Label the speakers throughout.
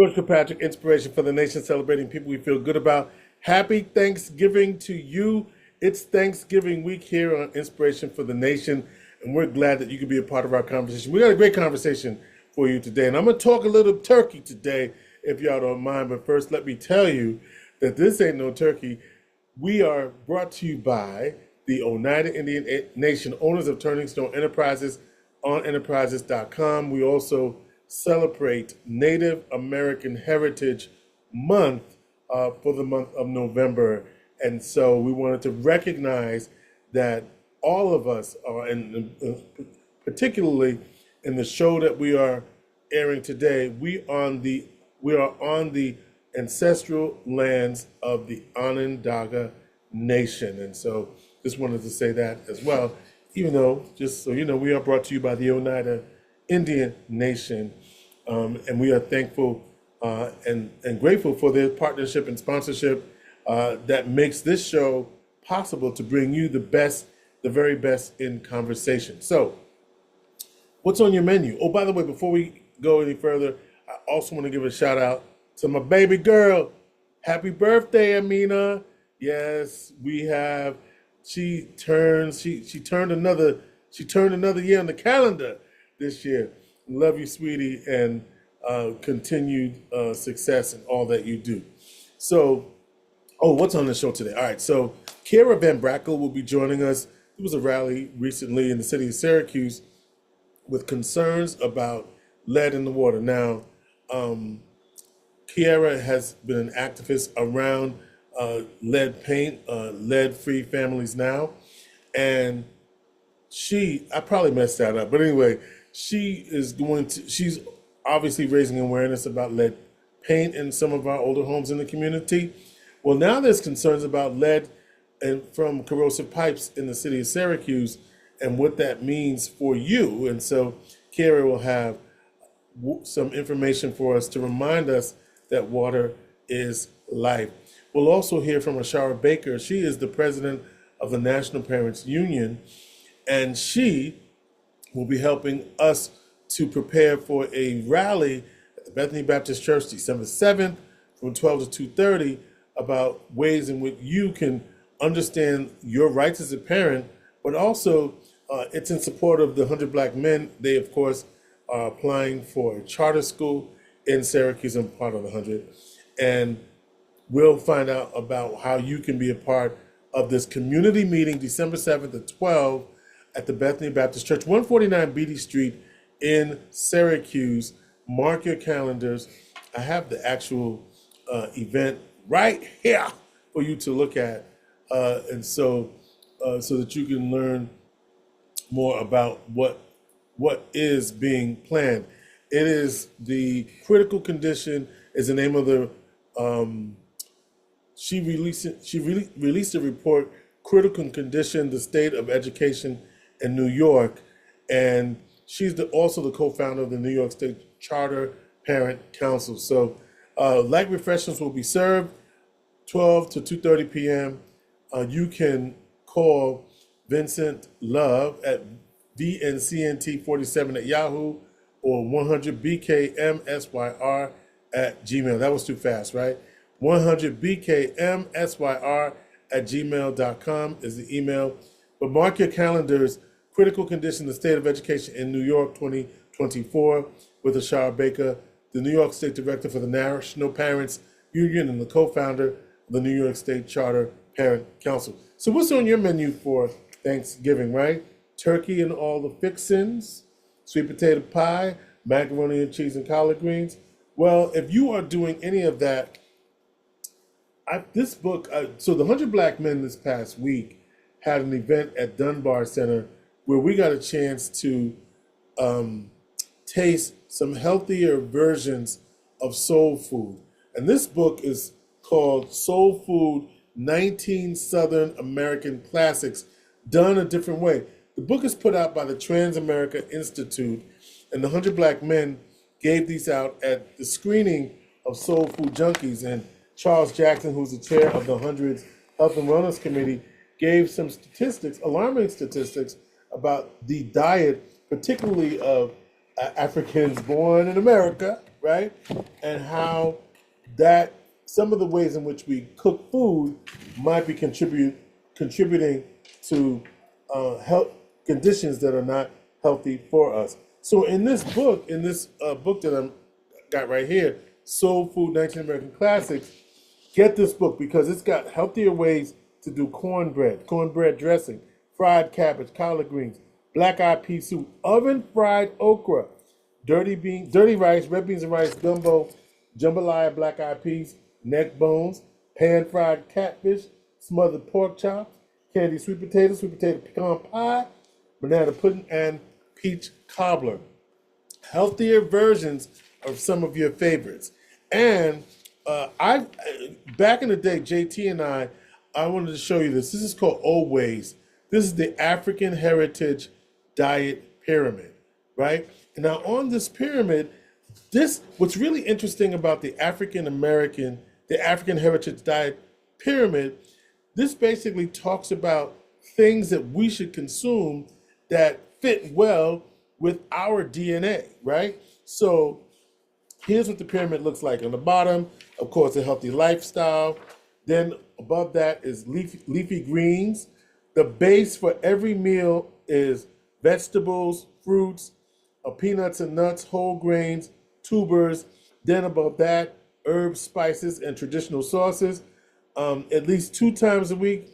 Speaker 1: George Kilpatrick Inspiration for the Nation, celebrating people we feel good about. Happy Thanksgiving to you. It's Thanksgiving week here on Inspiration for the Nation, and we're glad that you can be a part of our conversation. We got a great conversation for you today, and I'm going to talk a little turkey today, if y'all don't mind. But first, let me tell you that this ain't no turkey. We are brought to you by the Oneida Indian Nation, owners of Turning Stone Enterprises on enterprises.com. We also celebrate Native American Heritage Month for the month of November. And so we wanted to recognize that all of us are, particularly in the show that we are airing today, we are on the ancestral lands of the Onondaga Nation. And so just wanted to say that as well, even though, just so you know, we are brought to you by the Oneida Indian Nation. And we are thankful and grateful for their partnership and sponsorship that makes this show possible to bring you the very best in conversation. So, what's on your menu? Oh, by the way, before we go any further, I also want to give a shout out to my baby girl. Happy birthday, Amina. Yes, we have. She turned another year on the calendar this year. Love you, sweetie, and continued success in all that you do. So, what's on the show today? All right, so Kiera Van Brackle will be joining us. There was a rally recently in the city of Syracuse with concerns about lead in the water. Now, Kiera has been an activist around lead paint, lead-free families now, and I probably messed that up, but anyway, she's obviously raising awareness about lead paint in some of our older homes in the community. Well, now there's concerns about lead and from corrosive pipes in the city of Syracuse and what that means for you. And so Kiera will have some information for us to remind us that water is life. We'll also hear from Ashara Baker. She is the president of the National Parents Union, and she will be helping us to prepare for a rally at the Bethany Baptist Church December 7th from 12 to 2:30 about ways in which you can understand your rights as a parent, but also it's in support of the 100 Black Men. They, of course, are applying for a charter school in Syracuse. I'm part of the 100. And we'll find out about how you can be a part of this community meeting December 7th at 12 at the Bethany Baptist Church, 149 Beatty Street in Syracuse. Mark your calendars. I have the actual event right here for you to look at, and so that you can learn more about what is being planned. It is the critical condition is the name of the. She released a report, Critical Condition: The State of Education in New York, and she's also the co-founder of the New York State Charter Parent Council. So light refreshments will be served 12 to 2:30 p.m. You can call Vincent Love at VNCNT47 at Yahoo or 100BKMSYR at Gmail. That was too fast, right? 100BKMSYR at gmail.com is the email. But mark your calendars. Critical Condition: The State of Education in New York 2024 with Ashara Baker, the New York State Director for the National Parents Union and the co-founder of the New York State Charter Parent Council. So what's on your menu for Thanksgiving, right? Turkey and all the fixins, sweet potato pie, macaroni and cheese and collard greens. Well, if you are doing any of that, so the 100 Black Men this past week had an event at Dunbar Center where we got a chance to taste some healthier versions of soul food. And this book is called Soul Food, 19 Southern American Classics, Done a Different Way. The book is put out by the Trans-America Institute, and the 100 Black Men gave these out at the screening of Soul Food Junkies. And Charles Jackson, who's the chair of the 100's Health and Wellness Committee, gave some statistics, alarming statistics, about the diet, particularly of Africans born in America, right? And how that some of the ways in which we cook food might be contributing to health conditions that are not healthy for us. So in this book, that I'm got right here, Soul Food 19 American Classics, get this book because it's got healthier ways to do cornbread dressing, fried cabbage, collard greens, black eyed pea soup, oven fried okra, dirty rice, red beans and rice, gumbo, jambalaya, black eyed peas, neck bones, pan fried catfish, smothered pork chops, candied sweet potato pecan pie, banana pudding, and peach cobbler. Healthier versions of some of your favorites. And I back in the day, JT and I wanted to show you this. This is called Old Ways. This is the African Heritage Diet Pyramid, right? And now on this pyramid, what's really interesting about the African Heritage Diet Pyramid, this basically talks about things that we should consume that fit well with our DNA, right? So here's what the pyramid looks like. On the bottom, of course, a healthy lifestyle. Then above that is leafy greens. The base for every meal is vegetables, fruits, peanuts and nuts, whole grains, tubers. Then above that, herbs, spices, and traditional sauces. At least 2 times a week,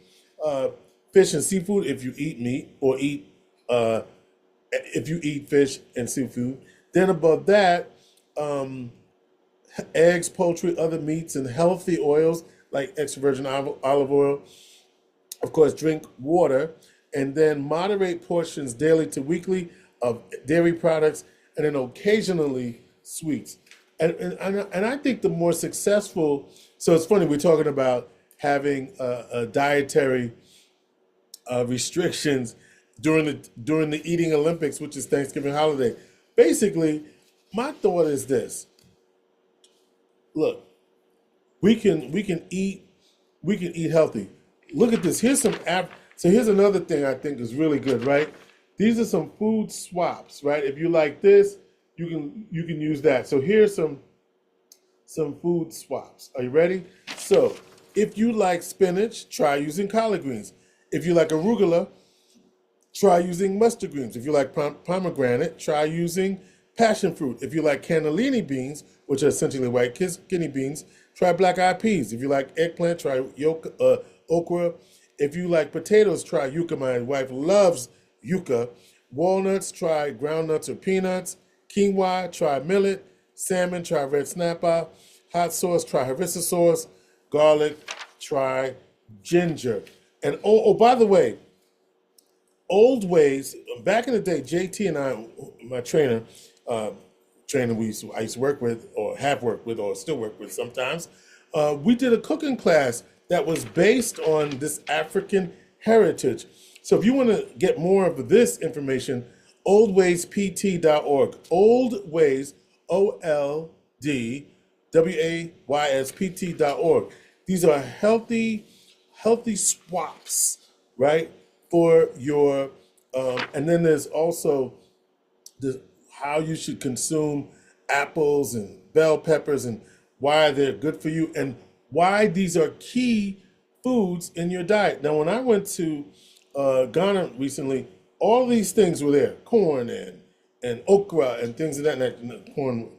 Speaker 1: fish and seafood if you eat meat or if you eat fish and seafood. Then above that, eggs, poultry, other meats, and healthy oils like extra virgin olive oil. Of course, drink water, and then moderate portions daily to weekly of dairy products, and then occasionally sweets. And I think the more successful. So it's funny, we're talking about having a dietary restrictions during the eating Olympics, which is Thanksgiving holiday. Basically, my thought is this: look, we can eat healthy. Look at this. Here's so here's another thing I think is really good, right? These are some food swaps, right? If you like this, you can use that. So here's some food swaps. Are you ready? So if you like spinach, try using collard greens. If you like arugula, try using mustard greens. If you like pomegranate, try using passion fruit. If you like cannellini beans, which are essentially white kidney beans, try black-eyed peas. If you like eggplant, try okra. If you like potatoes, try yuca. My wife loves yuca. Walnuts, try groundnuts or peanuts. Quinoa, try millet. Salmon, try red snapper. Hot sauce, try harissa sauce. Garlic, try ginger. And by the way, old ways, back in the day, JT and I, my trainer I used to work with, or have worked with, or still work with sometimes, we did a cooking class that was based on this African heritage. So if you want to get more of this information, oldwayspt.org. Old Ways, OLDWAYSPT.org. These are healthy swaps, right? For your, and then there's also how you should consume apples and bell peppers and why they're good for you and why these are key foods in your diet. Now, when I went to Ghana recently, all these things were there: corn and okra and things of that nature. Corn,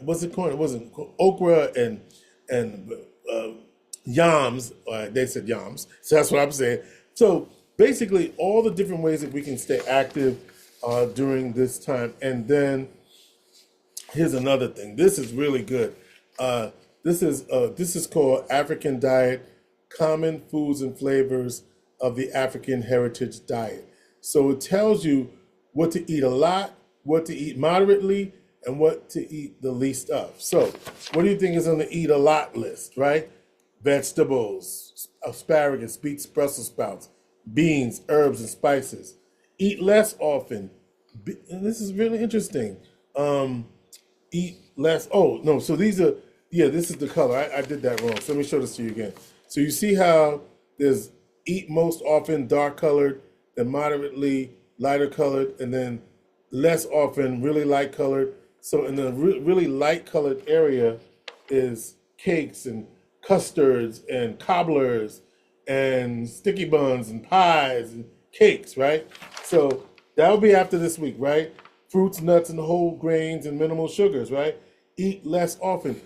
Speaker 1: was it corn? It wasn't okra and yams. They said yams, so that's what I'm saying. So basically, all the different ways that we can stay active during this time. And then here's another thing. This is really good. This is called African Diet: Common Foods and Flavors of the African Heritage Diet. So it tells you what to eat a lot, what to eat moderately, and what to eat the least of. So what do you think is on the eat a lot list, right? Vegetables, asparagus, beets, Brussels sprouts, beans, herbs, and spices. Eat less often. And this is really interesting. Eat less. Oh, no. So these are, this is the color. I did that wrong. So let me show this to you again. So you see how there's eat most often dark colored, then moderately lighter colored, and then less often really light colored. So in the really light colored area is cakes and custards and cobblers and sticky buns and pies and cakes, right? So that'll be after this week, right? Fruits, nuts, and whole grains and minimal sugars, right? Eat less often.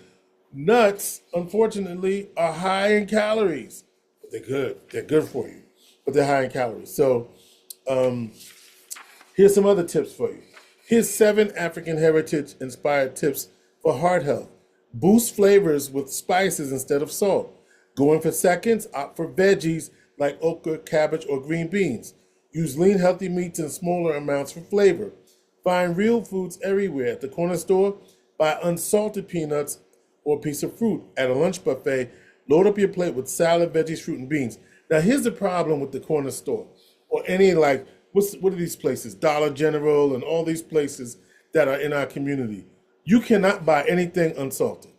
Speaker 1: Nuts, unfortunately, are high in calories, but they're good. They're good for you, but they're high in calories. So here's some other tips for you. Here's 7 African heritage inspired tips for heart health. Boost flavors with spices instead of salt. Going for seconds, opt for veggies like okra, cabbage, or green beans. Use lean, healthy meats in smaller amounts for flavor. Find real foods everywhere. At the corner store, buy unsalted peanuts or a piece of fruit. At a lunch buffet, load up your plate with salad, veggies, fruit, and beans. Now, here's the problem with the corner store or any what are these places? Dollar General and all these places that are in our community. You cannot buy anything unsalted.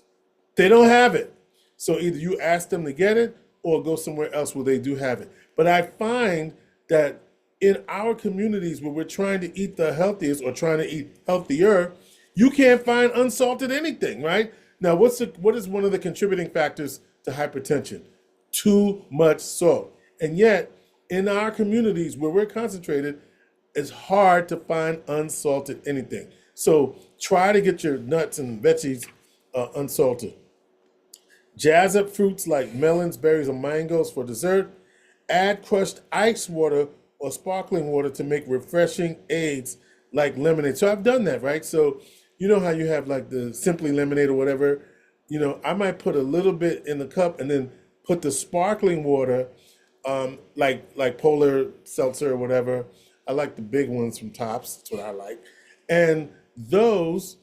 Speaker 1: They don't have it. So either you ask them to get it or go somewhere else where they do have it. But I find that in our communities where we're trying to eat the healthiest or trying to eat healthier, you can't find unsalted anything, right? Now, what is one of the contributing factors to hypertension? Too much salt. And yet, in our communities where we're concentrated, it's hard to find unsalted anything. So try to get your nuts and veggies unsalted. Jazz up fruits like melons, berries, or mangoes for dessert. Add crushed ice water or sparkling water to make refreshing aids like lemonade. So I've done that, right? So you know how you have like the Simply Lemonade or whatever? I might put a little bit in the cup and then put the sparkling water, like Polar Seltzer or whatever. I like the big ones from Tops. That's what I like. And those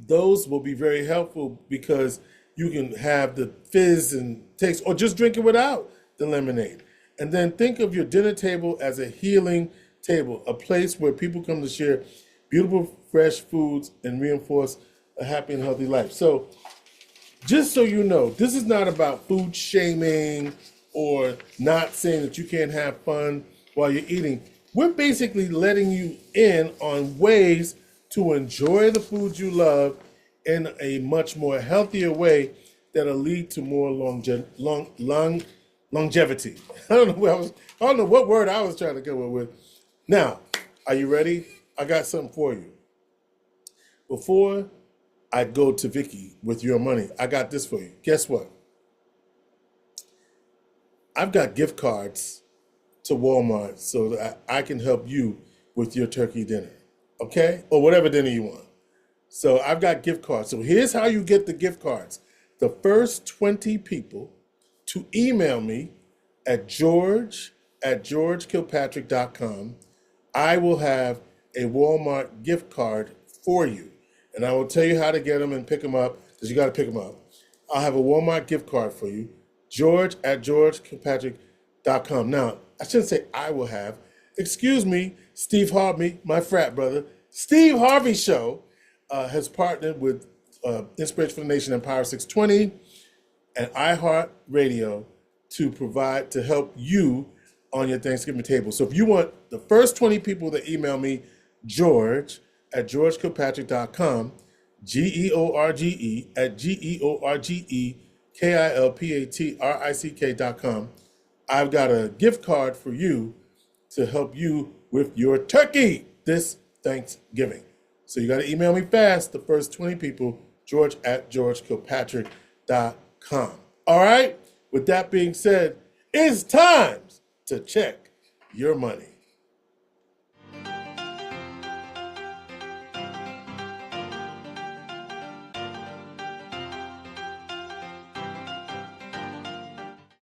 Speaker 1: will be very helpful because you can have the fizz and taste, or just drink it without the lemonade. And then think of your dinner table as a healing table, a place where people come to share beautiful, fresh foods and reinforce a happy and healthy life. So just so you know, this is not about food shaming or not saying that you can't have fun while you're eating. We're basically letting you in on ways to enjoy the food you love in a much more healthier way that'll lead to more longevity. I don't know what word I was trying to come up with. Now, are you ready? I got something for you. Before I go to Vicky with your money, I got this for you. Guess what? I've got gift cards to Walmart so that I can help you with your turkey dinner, okay? Or whatever dinner you want. So I've got gift cards. So here's how you get the gift cards. The first 20 people to email me at george@georgekilpatrick.com, I will have a Walmart gift card for you. And I will tell you how to get them and pick them up, because you got to pick them up. I'll have a Walmart gift card for you, george@georgekilpatrick.com. Now, I shouldn't say I will have. Excuse me, Steve Harvey, my frat brother. Steve Harvey Show has partnered with Inspiration for the Nation and Power 620 and iHeartRadio to help you on your Thanksgiving table. So if you want the first 20 people that email me, george@georgekilpatrick.com, georgekilpatrick.com, I've got a gift card for you to help you with your turkey this Thanksgiving. So you got to email me fast, the first 20 people, george@georgekilpatrick.com. All right? With that being said, it's time to check your money.